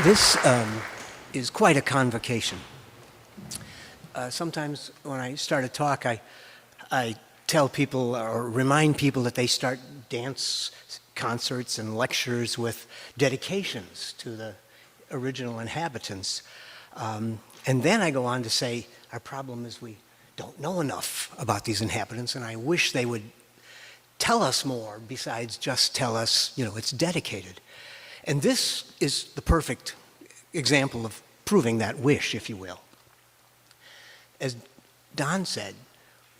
This is quite a convocation. Sometimes when I start a talk, I tell people or remind people that they start dance concerts and lectures with dedications to the original inhabitants. And then I go on to say, our problem is we don't know enough about these inhabitants, and I wish they would tell us more besides just tell us, it's dedicated. And this is the perfect example of proving that wish, if you will. As Don said,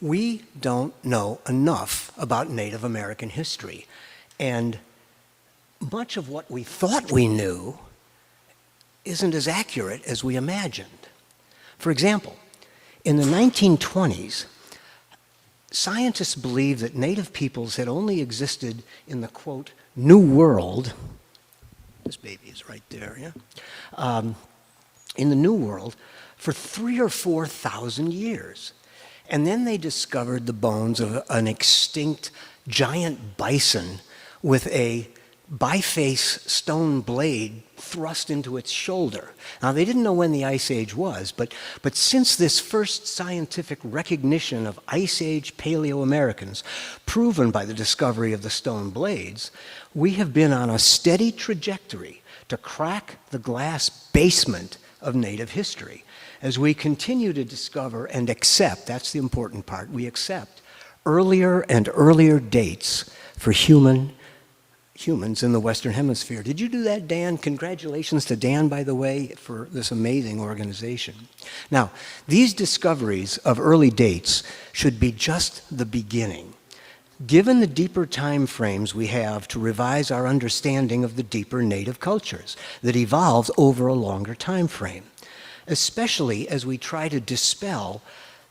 we don't know enough about Native American history. And much of what we thought we knew isn't as accurate as we imagined. For example, in the 1920s, scientists believed that Native peoples had only existed in the, quote, New World. This baby is right there, yeah? In the New World for 3,000 or 4,000 years. And then they discovered the bones of an extinct giant bison with a biface stone blade thrust into its shoulder. Now, they didn't know when the Ice Age was, but since this first scientific recognition of Ice Age Paleo-Americans, proven by the discovery of the stone blades, we have been on a steady trajectory to crack the glass basement of Native history. As we continue to discover and accept, that's the important part, we accept earlier and earlier dates for humans in the Western Hemisphere. Did you do that, Dan? Congratulations to Dan, by the way, for this amazing organization. Now, these discoveries of early dates should be just the beginning, given the deeper time frames we have to revise our understanding of the deeper Native cultures that evolved over a longer time frame, especially as we try to dispel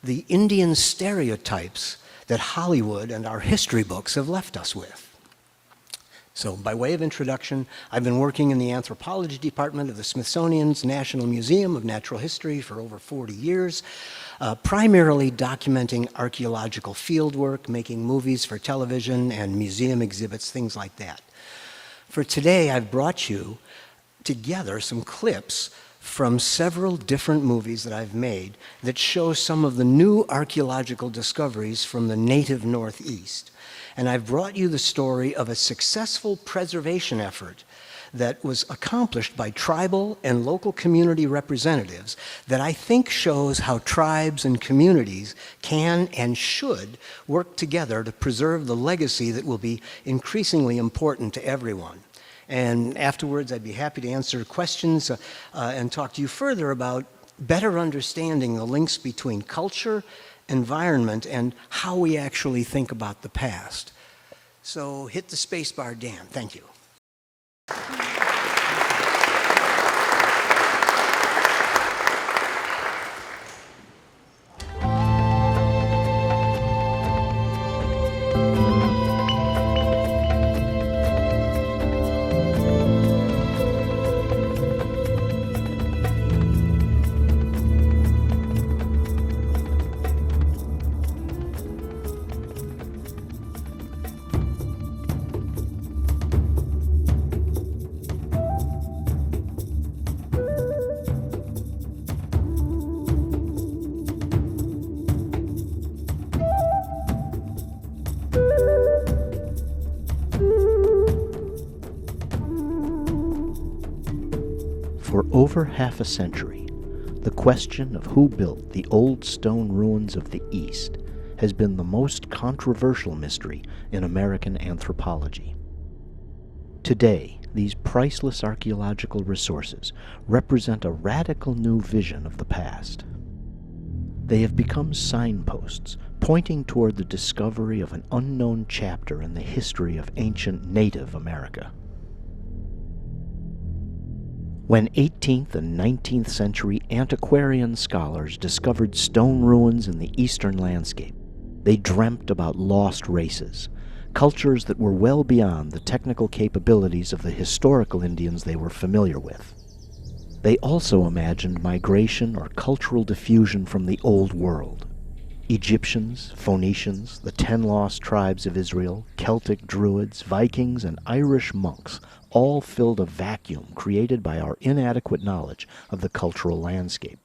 the Indian stereotypes that Hollywood and our history books have left us with. So by way of introduction, I've been working in the anthropology department of the Smithsonian's National Museum of Natural History for over 40 years, primarily documenting archaeological fieldwork, making movies for television and museum exhibits, things like that. For today, I've brought you together some clips from several different movies that I've made that show some of the new archaeological discoveries from the native Northeast. And I've brought you the story of a successful preservation effort that was accomplished by tribal and local community representatives that I think shows how tribes and communities can and should work together to preserve the legacy that will be increasingly important to everyone. And afterwards, I'd be happy to answer questions and talk to you further about better understanding the links between culture, environment, and how we actually think about the past. So hit the space bar, Dan. Thank you. For over half a century, the question of who built the old stone ruins of the East has been the most controversial mystery in American anthropology. Today, these priceless archaeological resources represent a radical new vision of the past. They have become signposts pointing toward the discovery of an unknown chapter in the history of ancient Native America. When 18th and 19th century antiquarian scholars discovered stone ruins in the eastern landscape, they dreamt about lost races, cultures that were well beyond the technical capabilities of the historical Indians they were familiar with. They also imagined migration or cultural diffusion from the Old World. Egyptians, Phoenicians, the 10 lost tribes of Israel, Celtic Druids, Vikings, and Irish monks all filled a vacuum created by our inadequate knowledge of the cultural landscape.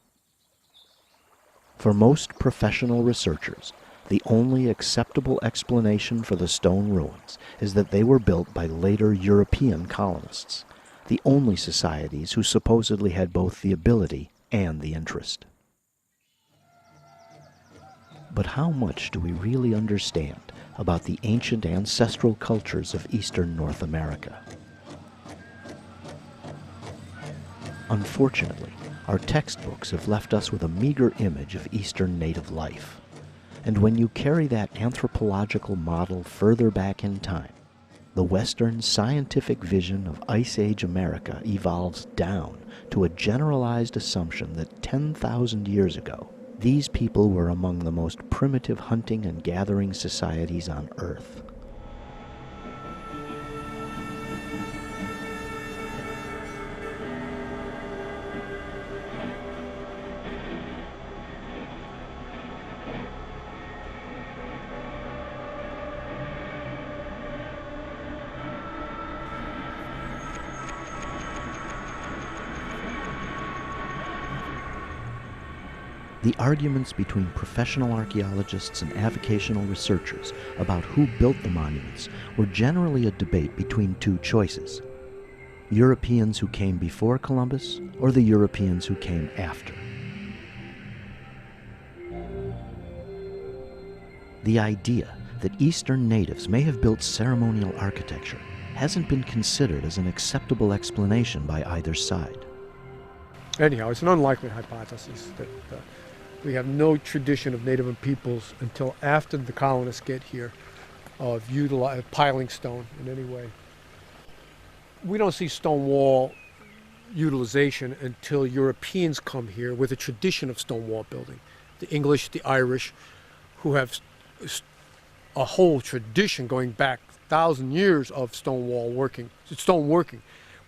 For most professional researchers, the only acceptable explanation for the stone ruins is that they were built by later European colonists, the only societies who supposedly had both the ability and the interest. But how much do we really understand about the ancient ancestral cultures of eastern North America? Unfortunately, our textbooks have left us with a meager image of eastern native life. And when you carry that anthropological model further back in time, the Western scientific vision of Ice Age America evolves down to a generalized assumption that 10,000 years ago, these people were among the most primitive hunting and gathering societies on Earth. The arguments between professional archaeologists and avocational researchers about who built the monuments were generally a debate between two choices: Europeans who came before Columbus or the Europeans who came after. The idea that Eastern natives may have built ceremonial architecture hasn't been considered as an acceptable explanation by either side. Anyhow, it's an unlikely hypothesis that we have no tradition of native peoples until after the colonists get here of piling stone in any way. We don't see stone wall utilization until Europeans come here with a tradition of stone wall building. The English, the Irish, who have a whole tradition going back 1,000 years of stone working.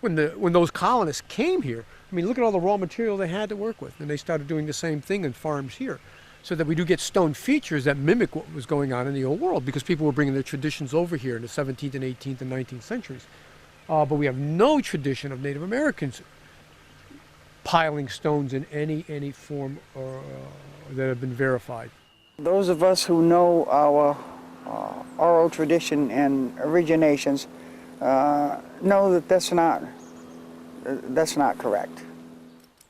When those colonists came here, I mean, look at all the raw material they had to work with, and they started doing the same thing in farms here, so that we do get stone features that mimic what was going on in the old world, because people were bringing their traditions over here in the 17th and 18th and 19th centuries. But we have no tradition of Native Americans piling stones in any form that have been verified. Those of us who know our oral tradition and originations know that that's not correct.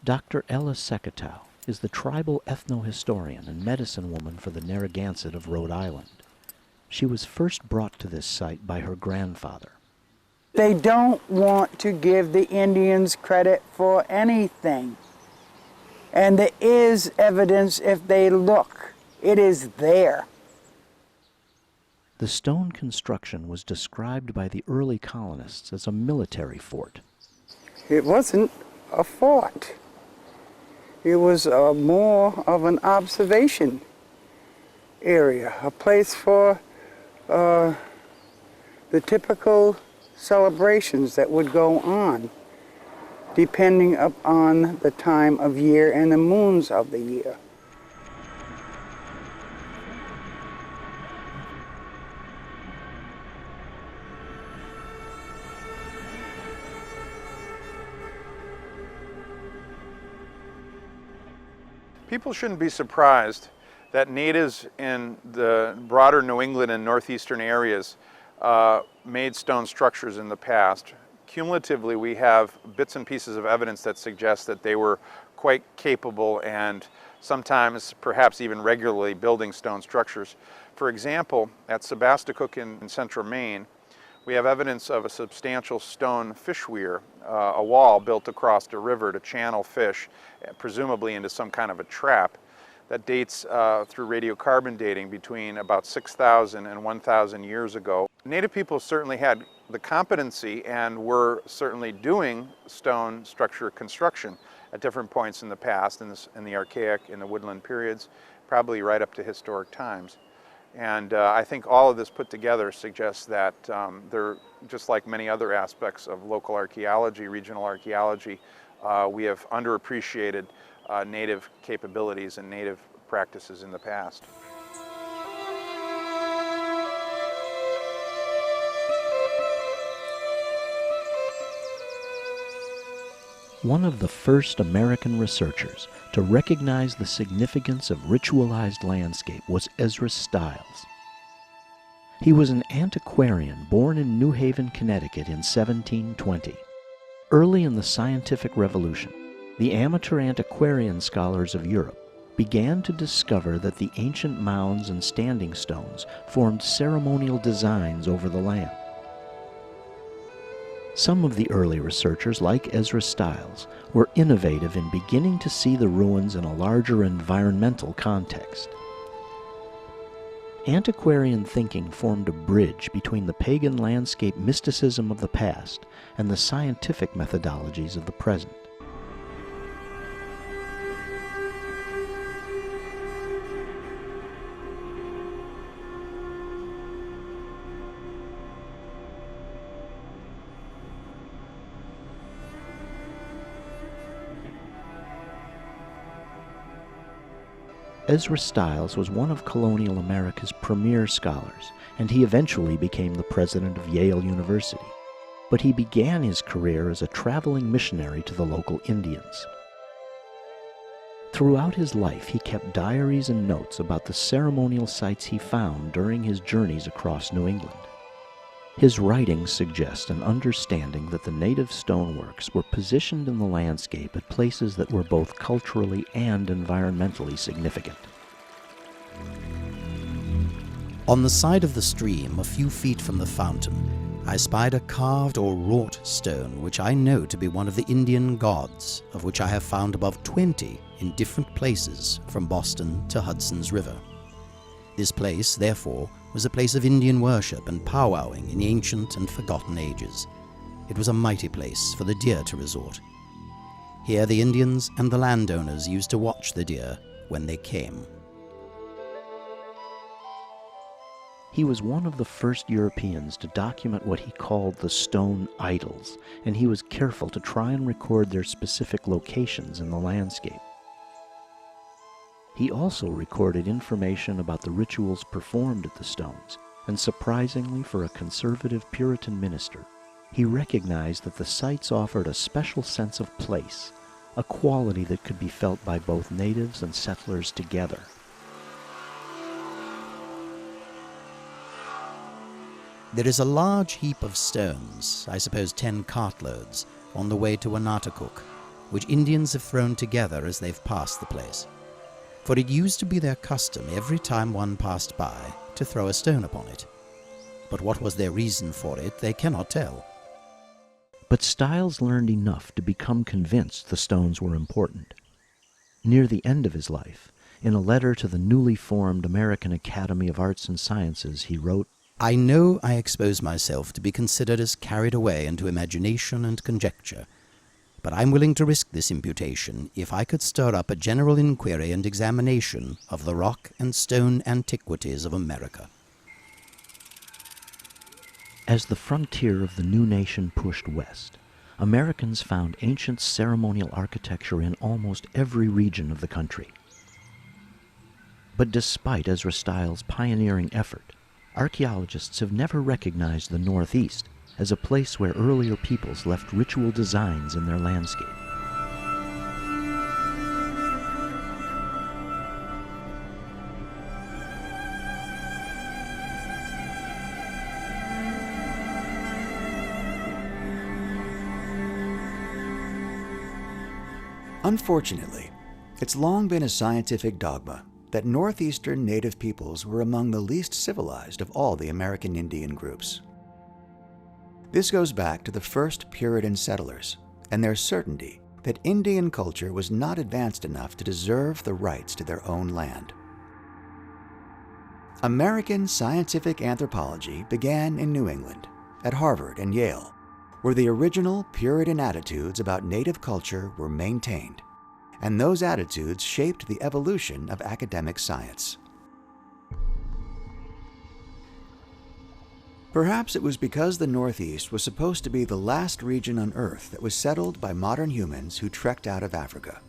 Dr. Ella Seketow is the tribal ethnohistorian and medicine woman for the Narragansett of Rhode Island. She was first brought to this site by her grandfather. They don't want to give the Indians credit for anything. And there is evidence if they look. It is there. The stone construction was described by the early colonists as a military fort. It wasn't a fort. It was more of an observation area, a place for the typical celebrations that would go on, depending upon the time of year and the moons of the year. People shouldn't be surprised that natives in the broader New England and northeastern areas made stone structures in the past. Cumulatively, we have bits and pieces of evidence that suggest that they were quite capable and sometimes perhaps even regularly building stone structures. For example, at Sebasticook in central Maine, we have evidence of a substantial stone fish weir, a wall built across a river to channel fish, presumably into some kind of a trap, that dates through radiocarbon dating between about 6,000 and 1,000 years ago. Native people certainly had the competency and were certainly doing stone structure construction at different points in the past, in the Archaic, in the woodland periods, probably right up to historic times. And I think all of this put together suggests that they're, just like many other aspects of local archaeology, regional archaeology, we have underappreciated native capabilities and native practices in the past. one of the first American researchers to recognize the significance of ritualized landscape was Ezra Stiles. He was an antiquarian born in New Haven, Connecticut in 1720. Early in the scientific revolution, the amateur antiquarian scholars of Europe began to discover that the ancient mounds and standing stones formed ceremonial designs over the land. Some of the early researchers, like Ezra Stiles, were innovative in beginning to see the ruins in a larger environmental context. Antiquarian thinking formed a bridge between the pagan landscape mysticism of the past and the scientific methodologies of the present. Ezra Stiles was one of colonial America's premier scholars, and he eventually became the president of Yale University. But he began his career as a traveling missionary to the local Indians. Throughout his life, he kept diaries and notes about the ceremonial sites he found during his journeys across New England. His writings suggest an understanding that the native stoneworks were positioned in the landscape at places that were both culturally and environmentally significant. On the side of the stream, a few feet from the fountain, I spied a carved or wrought stone which I know to be one of the Indian gods, of which I have found above 20 in different places from Boston to Hudson's River. This place, therefore, was a place of Indian worship and powwowing in ancient and forgotten ages. It was a mighty place for the deer to resort. Here the Indians and the landowners used to watch the deer when they came. He was one of the first Europeans to document what he called the stone idols, and he was careful to try and record their specific locations in the landscape. He also recorded information about the rituals performed at the stones, and surprisingly for a conservative Puritan minister, he recognized that the sites offered a special sense of place, a quality that could be felt by both natives and settlers together. There is a large heap of stones, I suppose 10 cartloads, on the way to Anatacook, which Indians have thrown together as they've passed the place. For it used to be their custom every time one passed by to throw a stone upon it. But what was their reason for it, they cannot tell. But Stiles learned enough to become convinced the stones were important. Near the end of his life, in a letter to the newly formed American Academy of Arts and Sciences, he wrote, I know I expose myself to be considered as carried away into imagination and conjecture, but I'm willing to risk this imputation if I could stir up a general inquiry and examination of the rock and stone antiquities of America. As the frontier of the new nation pushed west, Americans found ancient ceremonial architecture in almost every region of the country. But despite Ezra Stiles' pioneering effort, archaeologists have never recognized the Northeast as a place where earlier peoples left ritual designs in their landscape. Unfortunately, it's long been a scientific dogma that northeastern native peoples were among the least civilized of all the American Indian groups. This goes back to the first Puritan settlers and their certainty that Indian culture was not advanced enough to deserve the rights to their own land. American scientific anthropology began in New England, at Harvard and Yale, where the original Puritan attitudes about native culture were maintained, and those attitudes shaped the evolution of academic science. Perhaps it was because the Northeast was supposed to be the last region on Earth that was settled by modern humans who trekked out of Africa.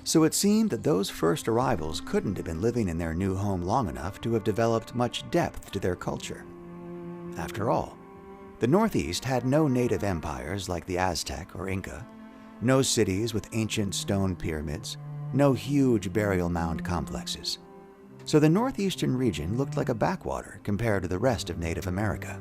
So it seemed that those first arrivals couldn't have been living in their new home long enough to have developed much depth to their culture. After all, the Northeast had no native empires like the Aztec or Inca, no cities with ancient stone pyramids, no huge burial mound complexes. So the northeastern region looked like a backwater compared to the rest of Native America.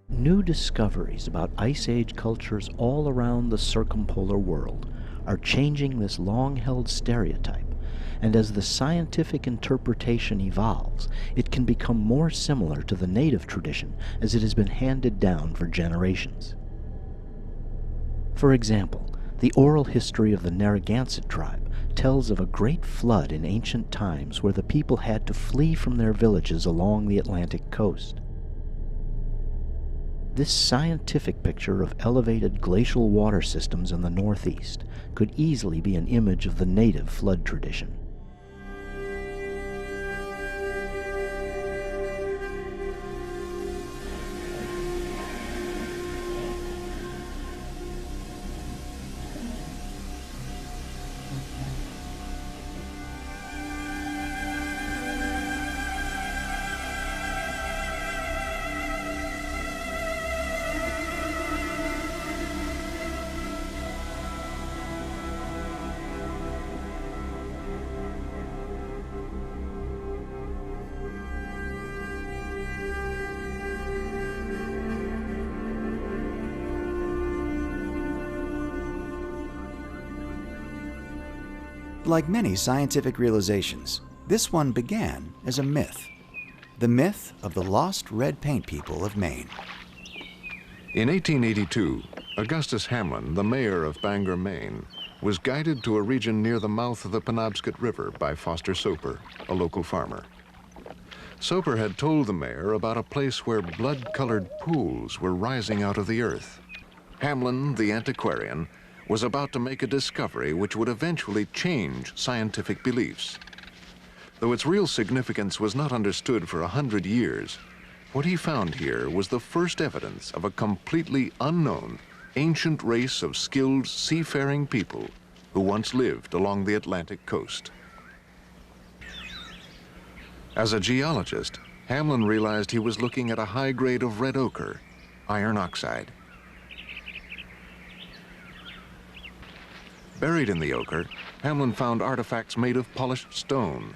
New discoveries about Ice Age cultures all around the circumpolar world are changing this long-held stereotype, and as the scientific interpretation evolves, it can become more similar to the native tradition as it has been handed down for generations. For example, the oral history of the Narragansett tribe tells of a great flood in ancient times where the people had to flee from their villages along the Atlantic coast. This scientific picture of elevated glacial water systems in the Northeast could easily be an image of the native flood tradition. Like many scientific realizations, this one began as a myth. The myth of the lost red paint people of Maine. In 1882, Augustus Hamlin, the mayor of Bangor, Maine, was guided to a region near the mouth of the Penobscot River by Foster Soper, a local farmer. Soper had told the mayor about a place where blood-colored pools were rising out of the earth. Hamlin, the antiquarian, was about to make a discovery which would eventually change scientific beliefs. Though its real significance was not understood for 100 years, what he found here was the first evidence of a completely unknown, ancient race of skilled seafaring people who once lived along the Atlantic coast. As a geologist, Hamlin realized he was looking at a high grade of red ochre, iron oxide. Buried in the ochre, Hamlin found artifacts made of polished stone.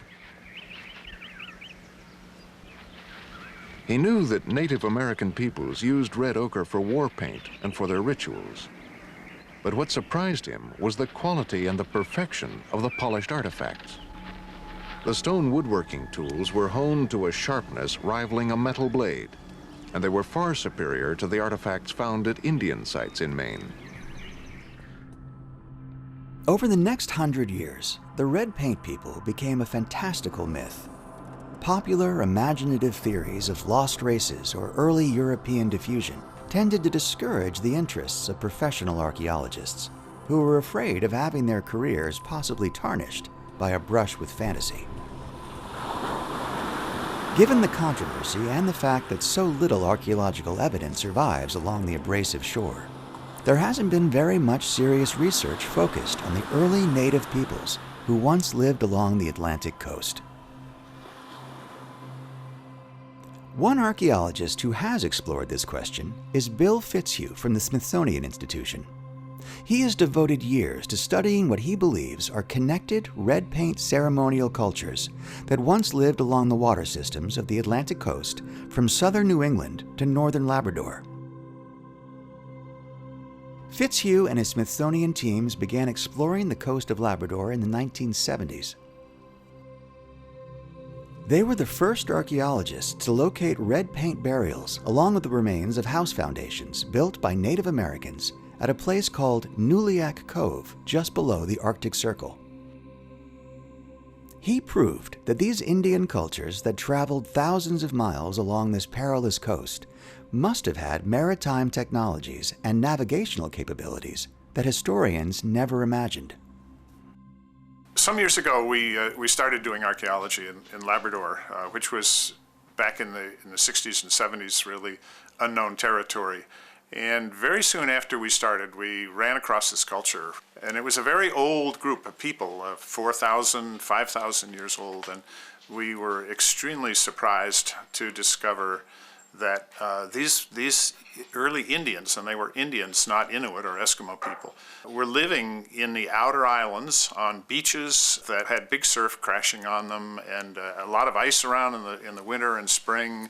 He knew that Native American peoples used red ochre for war paint and for their rituals. But what surprised him was the quality and the perfection of the polished artifacts. The stone woodworking tools were honed to a sharpness rivaling a metal blade, and they were far superior to the artifacts found at Indian sites in Maine. Over the next 100 years, the red paint people became a fantastical myth. Popular, imaginative theories of lost races or early European diffusion tended to discourage the interests of professional archaeologists, who were afraid of having their careers possibly tarnished by a brush with fantasy. Given the controversy and the fact that so little archaeological evidence survives along the abrasive shore, there hasn't been very much serious research focused on the early native peoples who once lived along the Atlantic coast. One archaeologist who has explored this question is Bill Fitzhugh from the Smithsonian Institution. He has devoted years to studying what he believes are connected red paint ceremonial cultures that once lived along the water systems of the Atlantic coast from southern New England to northern Labrador. Fitzhugh and his Smithsonian teams began exploring the coast of Labrador in the 1970s. They were the first archaeologists to locate red paint burials along with the remains of house foundations built by Native Americans at a place called Nuliak Cove just below the Arctic Circle. He proved that these Indian cultures that traveled thousands of miles along this perilous coast must have had maritime technologies and navigational capabilities that historians never imagined. Some years ago, we started doing archaeology in Labrador, which was back in the 60s and 70s, really unknown territory. And very soon after we started, we ran across this culture. And it was a very old group of people, 4,000, 5,000 years old. And we were extremely surprised to discover that these early Indians, and they were Indians, not Inuit or Eskimo people, were living in the outer islands on beaches that had big surf crashing on them and a lot of ice around in the winter and spring.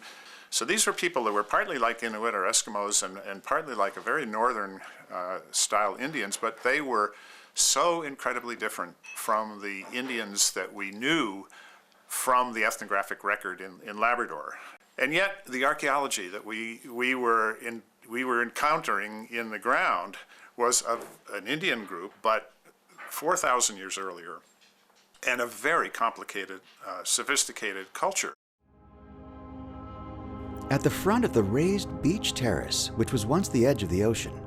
So these were people that were partly like Inuit or Eskimos and partly like a very northern style Indians, but they were so incredibly different from the Indians that we knew from the ethnographic record in Labrador. And yet, the archaeology that we were encountering in the ground was of an Indian group, but 4,000 years earlier, and a very complicated, sophisticated culture. At the front of the raised beach terrace, which was once the edge of the ocean,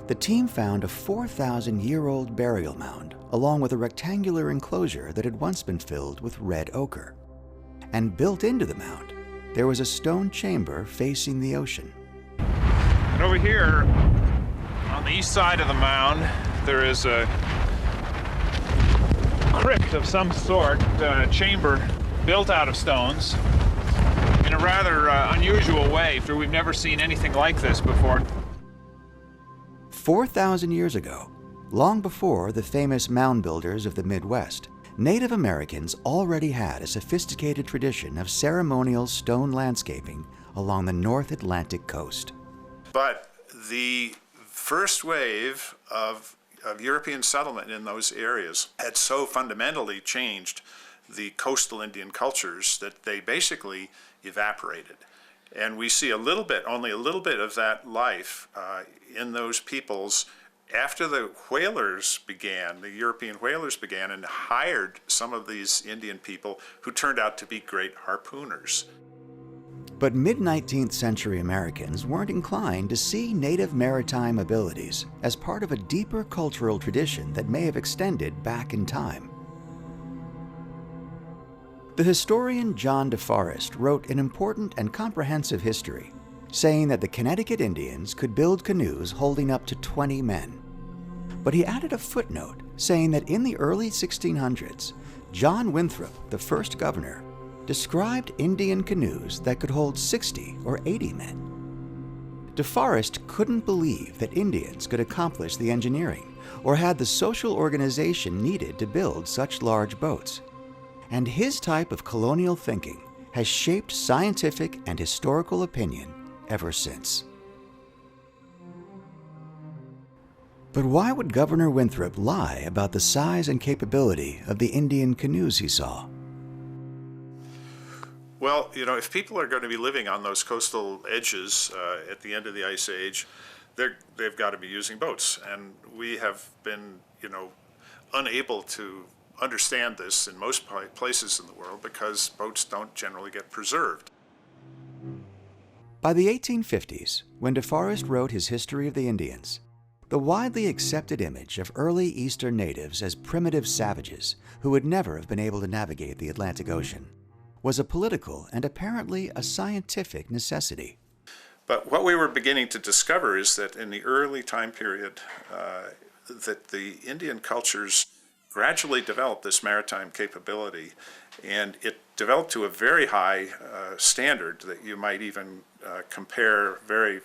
the team found a 4,000-year-old burial mound, along with a rectangular enclosure that had once been filled with red ochre. And built into the mound, there was a stone chamber facing the ocean. And over here, on the east side of the mound, there is a crypt of some sort, chamber built out of stones in a rather unusual way, for we've never seen anything like this before. 4,000 years ago, long before the famous mound builders of the Midwest, Native Americans already had a sophisticated tradition of ceremonial stone landscaping along the North Atlantic coast. But the first wave of European settlement in those areas had so fundamentally changed the coastal Indian cultures that they basically evaporated. And we see only a little bit of that life in those peoples after the whalers began, the European whalers began and hired some of these Indian people who turned out to be great harpooners. But mid-19th century Americans weren't inclined to see native maritime abilities as part of a deeper cultural tradition that may have extended back in time. The historian John DeForest wrote an important and comprehensive history, saying that the Connecticut Indians could build canoes holding up to 20 men. But he added a footnote saying that in the early 1600s, John Winthrop, the first governor, described Indian canoes that could hold 60 or 80 men. DeForest couldn't believe that Indians could accomplish the engineering or had the social organization needed to build such large boats. And his type of colonial thinking has shaped scientific and historical opinion ever since. But why would Governor Winthrop lie about the size and capability of the Indian canoes he saw? Well, if people are going to be living on those coastal edges at the end of the Ice Age, they've got to be using boats. And we have been, unable to understand this in most places in the world because boats don't generally get preserved. By the 1850s, when DeForest wrote his History of the Indians, the widely accepted image of early Eastern natives as primitive savages who would never have been able to navigate the Atlantic Ocean was a political and apparently a scientific necessity. But what we were beginning to discover is that in the early time period, that the Indian cultures gradually developed this maritime capability, and it developed to a very high standard that you might even compare very,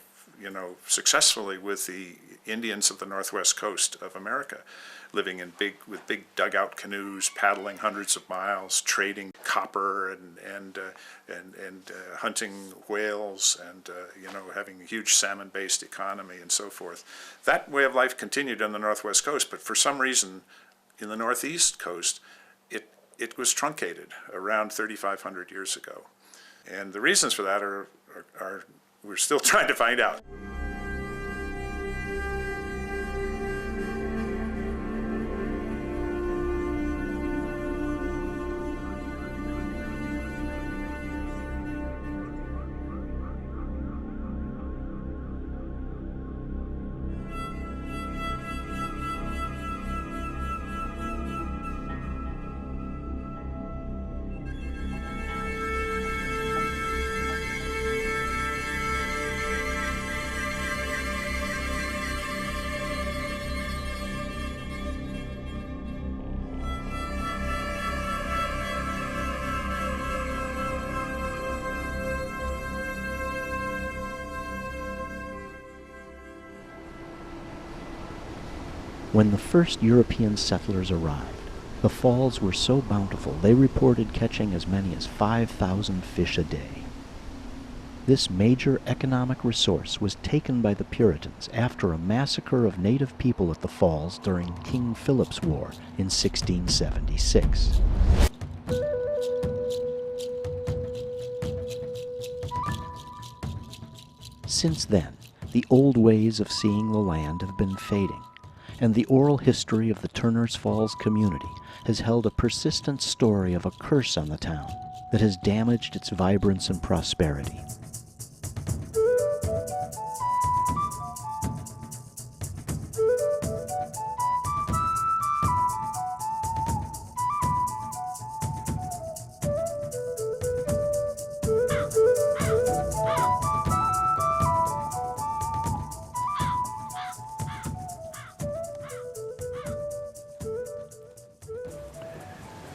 successfully with the Indians of the northwest coast of America, living with big dugout canoes, paddling hundreds of miles, trading copper and hunting whales, and having a huge salmon-based economy and so forth. That way of life continued on the northwest coast, but for some reason, in the northeast coast, it was truncated around 3,500 years ago. And the reasons for that are we're still trying to find out. When the first European settlers arrived, the falls were so bountiful they reported catching as many as 5,000 fish a day. This major economic resource was taken by the Puritans after a massacre of native people at the falls during King Philip's War in 1676. Since then, the old ways of seeing the land have been fading, and the oral history of the Turner's Falls community has held a persistent story of a curse on the town that has damaged its vibrance and prosperity.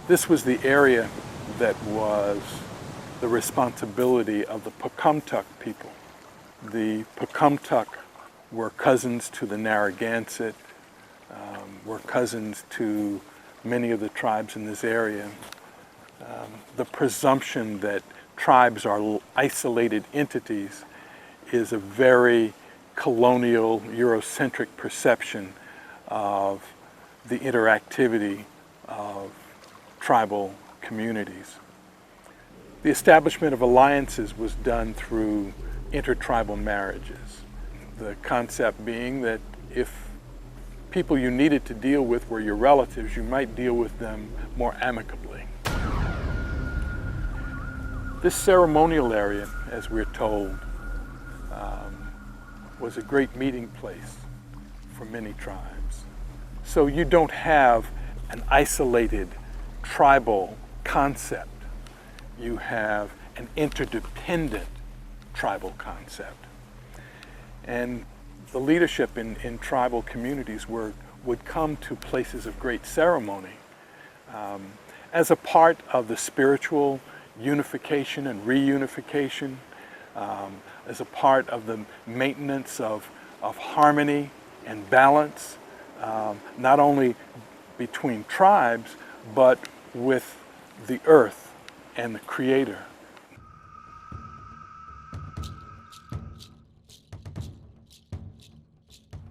This was the area that was the responsibility of the Pocumtuck people. The Pocumtuck were cousins to the Narragansett, were cousins to many of the tribes in this area. The presumption that tribes are isolated entities is a very colonial, Eurocentric perception of the interactivity of tribal communities. The establishment of alliances was done through intertribal marriages. The concept being that if people you needed to deal with were your relatives, you might deal with them more amicably. This ceremonial area, as we're told, was a great meeting place for many tribes. So you don't have an isolated tribal concept. You have an interdependent tribal concept. And the leadership in tribal communities would come to places of great ceremony as a part of the spiritual unification and reunification, as a part of the maintenance of harmony and balance, not only between tribes, but with the earth and the Creator.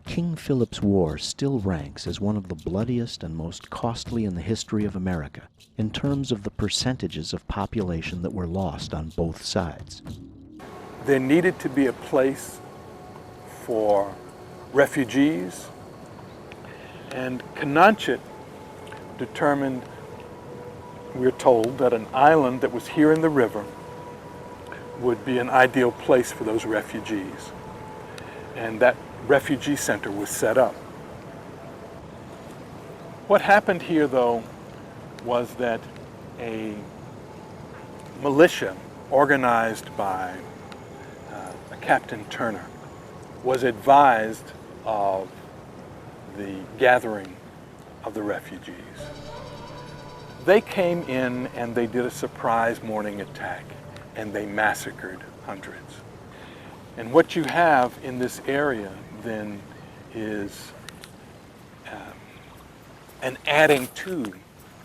King Philip's War still ranks as one of the bloodiest and most costly in the history of America in terms of the percentages of population that were lost on both sides. There needed to be a place for refugees, and Cananchit determined, we're told, that an island that was here in the river would be an ideal place for those refugees. And that refugee center was set up. What happened here, though, was that a militia organized by Captain Turner was advised of the gathering of the refugees. They came in and they did a surprise morning attack, and they massacred hundreds. And what you have in this area then is an adding to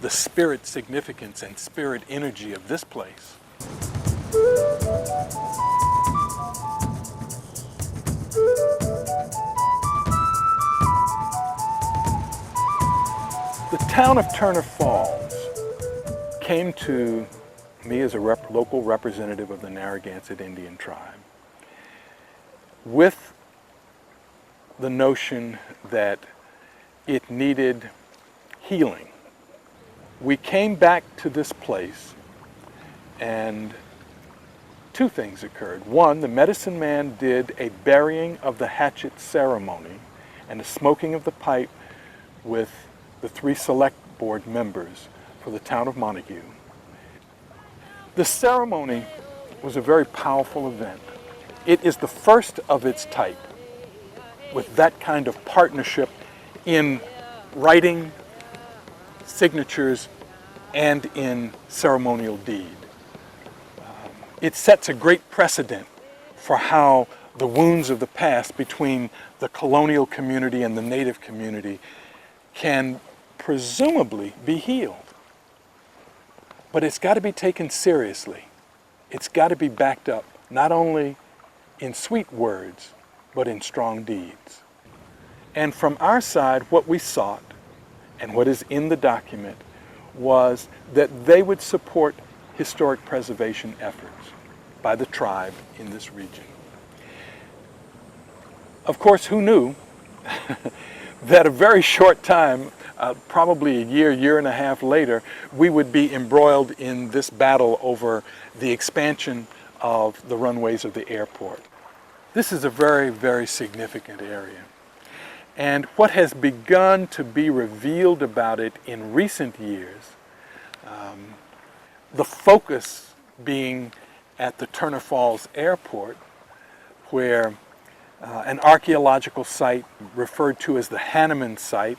the spirit significance and spirit energy of this place. The town of Turner Falls came to me as a local representative of the Narragansett Indian tribe with the notion that it needed healing. We came back to this place and two things occurred. One, the medicine man did a burying of the hatchet ceremony and a smoking of the pipe with the 3 select board members for the town of Montague. The ceremony was a very powerful event. It is the first of its type with that kind of partnership in writing, signatures, and in ceremonial deed. It sets a great precedent for how the wounds of the past between the colonial community and the native community can presumably be healed. But it's got to be taken seriously. It's got to be backed up, not only in sweet words, but in strong deeds. And from our side, what we sought, and what is in the document, was that they would support historic preservation efforts by the tribe in this region. Of course, who knew that a very short time, probably a year and a half later, we would be embroiled in this battle over the expansion of the runways of the airport. This is a very, very significant area. And what has begun to be revealed about it in recent years, the focus being at the Turner Falls Airport, where an archaeological site referred to as the Hanneman site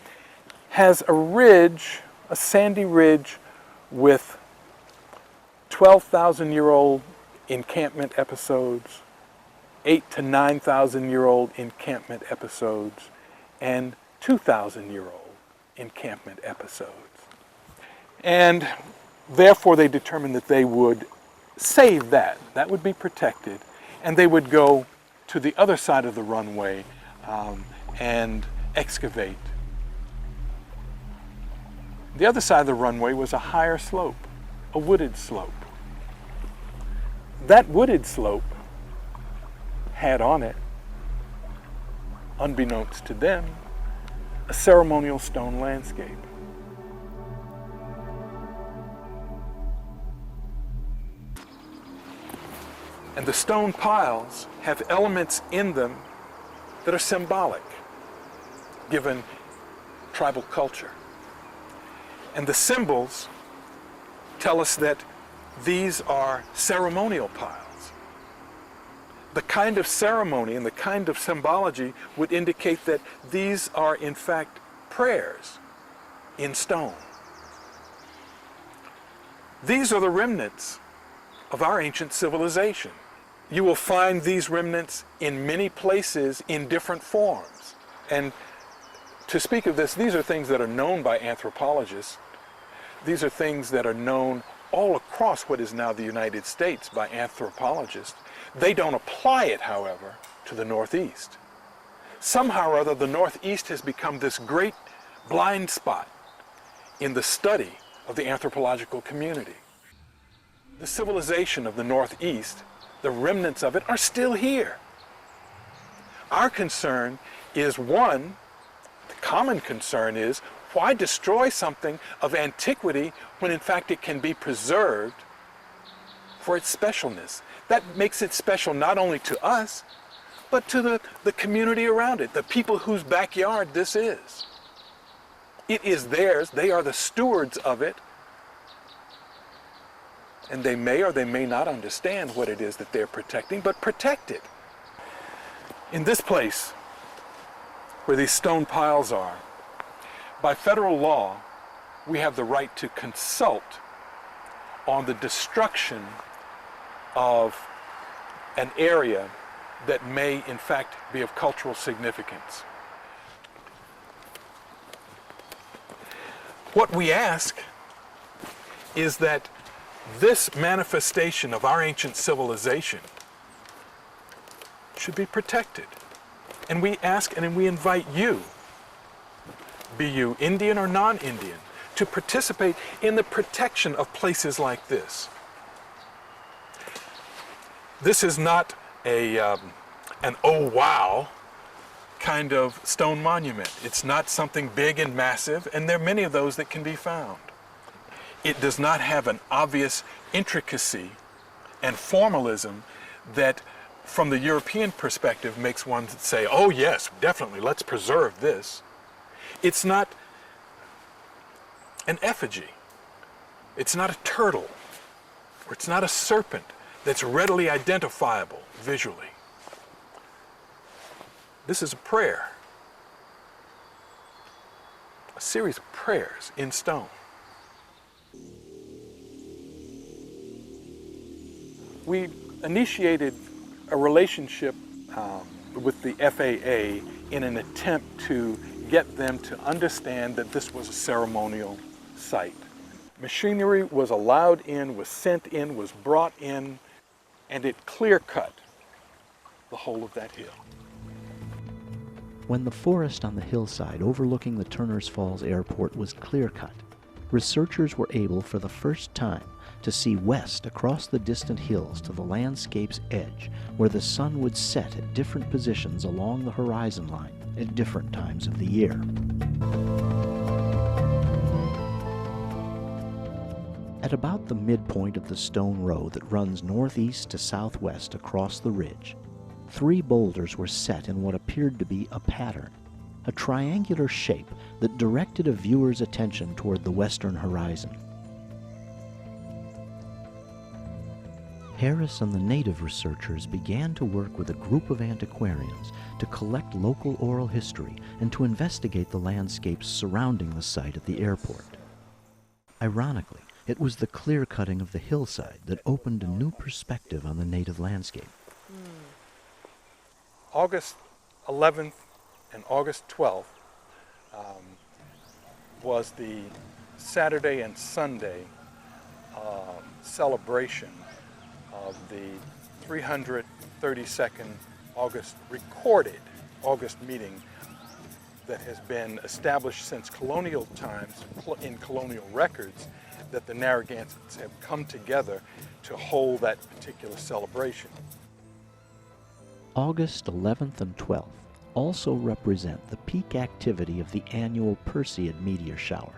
has a ridge, a sandy ridge with 12,000-year-old encampment episodes, 8,000 to 9,000-year-old encampment episodes, and 2,000-year-old encampment episodes. And therefore they determined that they would save that. That would be protected. And they would go to the other side of the runway and excavate. The other side of the runway was a higher slope, a wooded slope. That wooded slope had on it, unbeknownst to them, a ceremonial stone landscape. And the stone piles have elements in them that are symbolic, given tribal culture. And the symbols tell us that these are ceremonial piles. The kind of ceremony and the kind of symbology would indicate that these are in fact prayers in stone. These are the remnants of our ancient civilization. You will find these remnants in many places in different forms. And to speak of this, these are things that are known by anthropologists. These are things that are known all across what is now the United States by anthropologists. They don't apply it, however, to the Northeast. Somehow or other, the Northeast has become this great blind spot in the study of the anthropological community. The civilization of the Northeast, the remnants of it, are still here. Our concern is, one, the common concern is, why destroy something of antiquity when in fact it can be preserved for its specialness? That makes it special not only to us, but to the community around it, the people whose backyard this is. It is theirs, they are the stewards of it, and they may or they may not understand what it is that they're protecting, but protect it. In this place, where these stone piles are, by federal law, we have the right to consult on the destruction of an area that may, in fact, be of cultural significance. What we ask is that this manifestation of our ancient civilization should be protected. And we ask and we invite you, be you Indian or non-Indian, to participate in the protection of places like this. This is not an oh wow kind of stone monument. It's not something big and massive, and there are many of those that can be found. It does not have an obvious intricacy and formalism that, from the European perspective, makes one say, oh yes, definitely, let's preserve this. It's not an effigy. It's not a turtle, or it's not a serpent that's readily identifiable visually. This is a prayer, a series of prayers in stone. We initiated a relationship with the FAA in an attempt to get them to understand that this was a ceremonial site. Machinery was allowed in, was sent in, was brought in, and it clear-cut the whole of that hill. When the forest on the hillside overlooking the Turners Falls Airport was clear-cut, researchers were able for the first time to see west across the distant hills to the landscape's edge, where the sun would set at different positions along the horizon line at different times of the year. At about the midpoint of the stone row that runs northeast to southwest across the ridge, 3 boulders were set in what appeared to be a pattern, a triangular shape that directed a viewer's attention toward the western horizon. Harris and the native researchers began to work with a group of antiquarians to collect local oral history and to investigate the landscapes surrounding the site at the airport. Ironically, it was the clear-cutting of the hillside that opened a new perspective on the native landscape. August 11th and August 12th was the Saturday and Sunday celebration of the 332nd recorded August meeting that has been established since colonial times in colonial records, that the Narragansetts have come together to hold that particular celebration. August 11th and 12th also represent the peak activity of the annual Perseid meteor shower.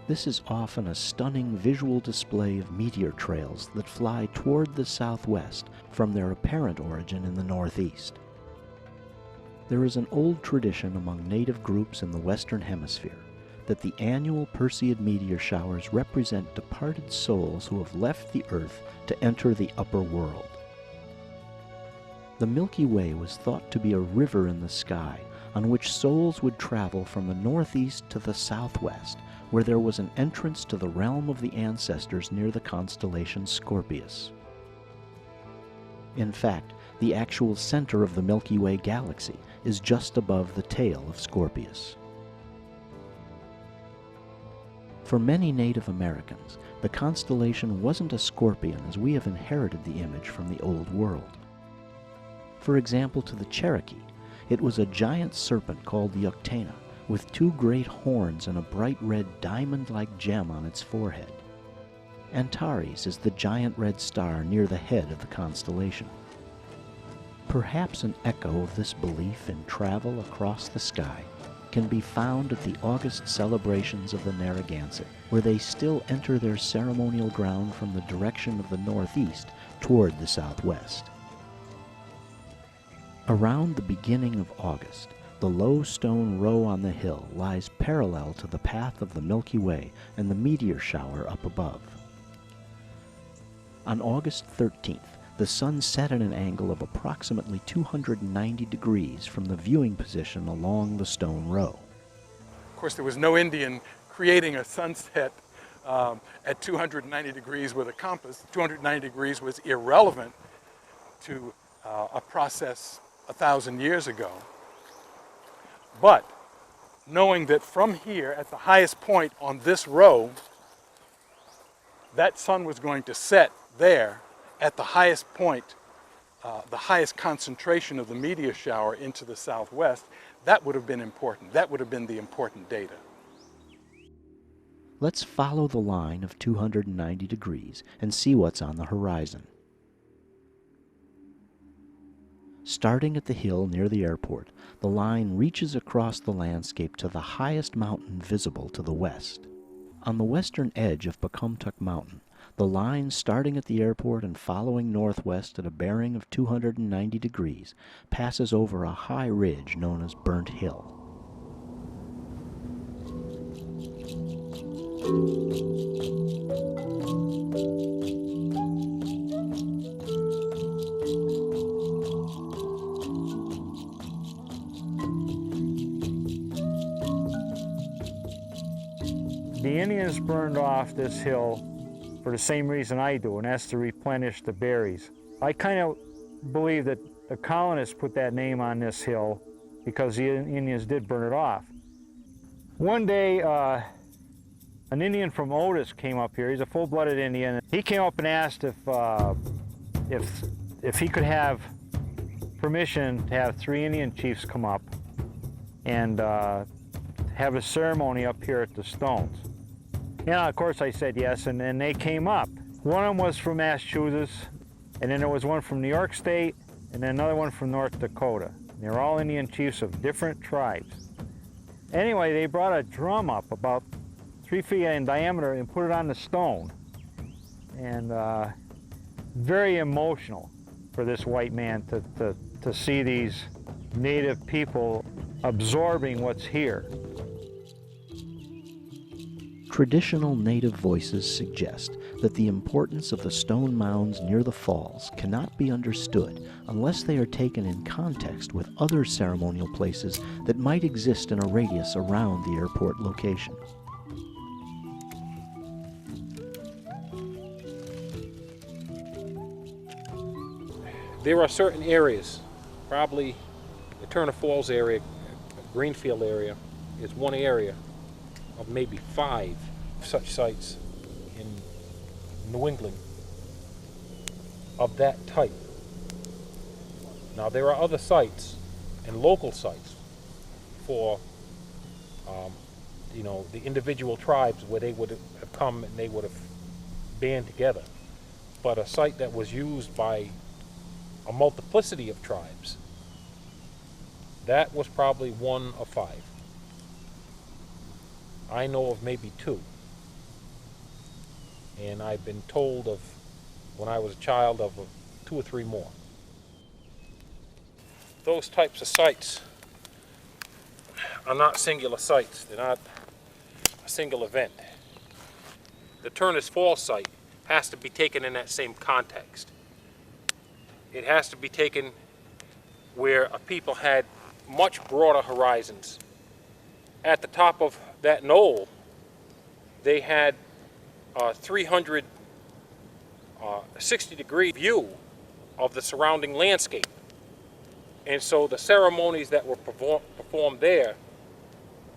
This is often a stunning visual display of meteor trails that fly toward the southwest from their apparent origin in the northeast. There is an old tradition among native groups in the Western Hemisphere that the annual Perseid meteor showers represent departed souls who have left the earth to enter the upper world. The Milky Way was thought to be a river in the sky on which souls would travel from the northeast to the southwest, where there was an entrance to the realm of the ancestors near the constellation Scorpius. In fact, the actual center of the Milky Way galaxy is just above the tail of Scorpius. For many Native Americans, the constellation wasn't a scorpion as we have inherited the image from the Old World. For example, to the Cherokee, it was a giant serpent called the Uktana, with 2 great horns and a bright red diamond-like gem on its forehead. Antares is the giant red star near the head of the constellation. Perhaps an echo of this belief in travel across the sky can be found at the August celebrations of the Narragansett, where they still enter their ceremonial ground from the direction of the northeast toward the southwest. Around the beginning of August, the low stone row on the hill lies parallel to the path of the Milky Way and the meteor shower up above. On August 13th, the sun set at an angle of approximately 290 degrees from the viewing position along the stone row. Of course, there was no Indian creating a sunset at 290 degrees with a compass. 290 degrees was irrelevant to a process 1,000 years ago. But knowing that from here, at the highest point on this row, that sun was going to set there at the highest point, the highest concentration of the meteor shower into the southwest, that would have been important. That would have been the important data. Let's follow the line of 290 degrees and see what's on the horizon. Starting at the hill near the airport, the line reaches across the landscape to the highest mountain visible to the west. On the western edge of Pocumtuck Mountain, the line starting at the airport and following northwest at a bearing of 290 degrees passes over a high ridge known as Burnt Hill. The Indians burned off this hill for the same reason I do, and that's to replenish the berries. I kind of believe that the colonists put that name on this hill because the Indians did burn it off. One day, an Indian from Otis came up here. He's a full-blooded Indian. He came up and asked if he could have permission to have 3 Indian chiefs come up and have a ceremony up here at the stones. Yeah, of course I said yes, and then they came up. One of them was from Massachusetts, and then there was one from New York State, and then another one from North Dakota. They were all Indian chiefs of different tribes. Anyway, they brought a drum up about 3 feet in diameter and put it on the stone. And very emotional for this white man to see these native people absorbing what's here. Traditional native voices suggest that the importance of the stone mounds near the falls cannot be understood unless they are taken in context with other ceremonial places that might exist in a radius around the airport location. There are certain areas, probably the Turner Falls area, Greenfield area, is one area of maybe 5 such sites in New England of that type. Now there are other sites and local sites for the individual tribes where they would have come and they would have band together. But a site that was used by a multiplicity of tribes, that was probably 1 of 5. I know of maybe 2. And I've been told of, when I was a child, of 2 or 3 more. Those types of sites are not singular sites. They're not a single event. The Turner's Falls site has to be taken in that same context. It has to be taken where a people had much broader horizons. At the top of that knoll, they had a 360-degree view of the surrounding landscape. And so the ceremonies that were performed there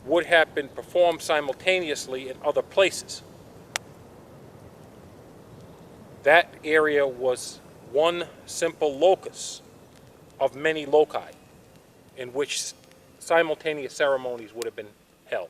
would have been performed simultaneously in other places. That area was one simple locus of many loci in which simultaneous ceremonies would have been held.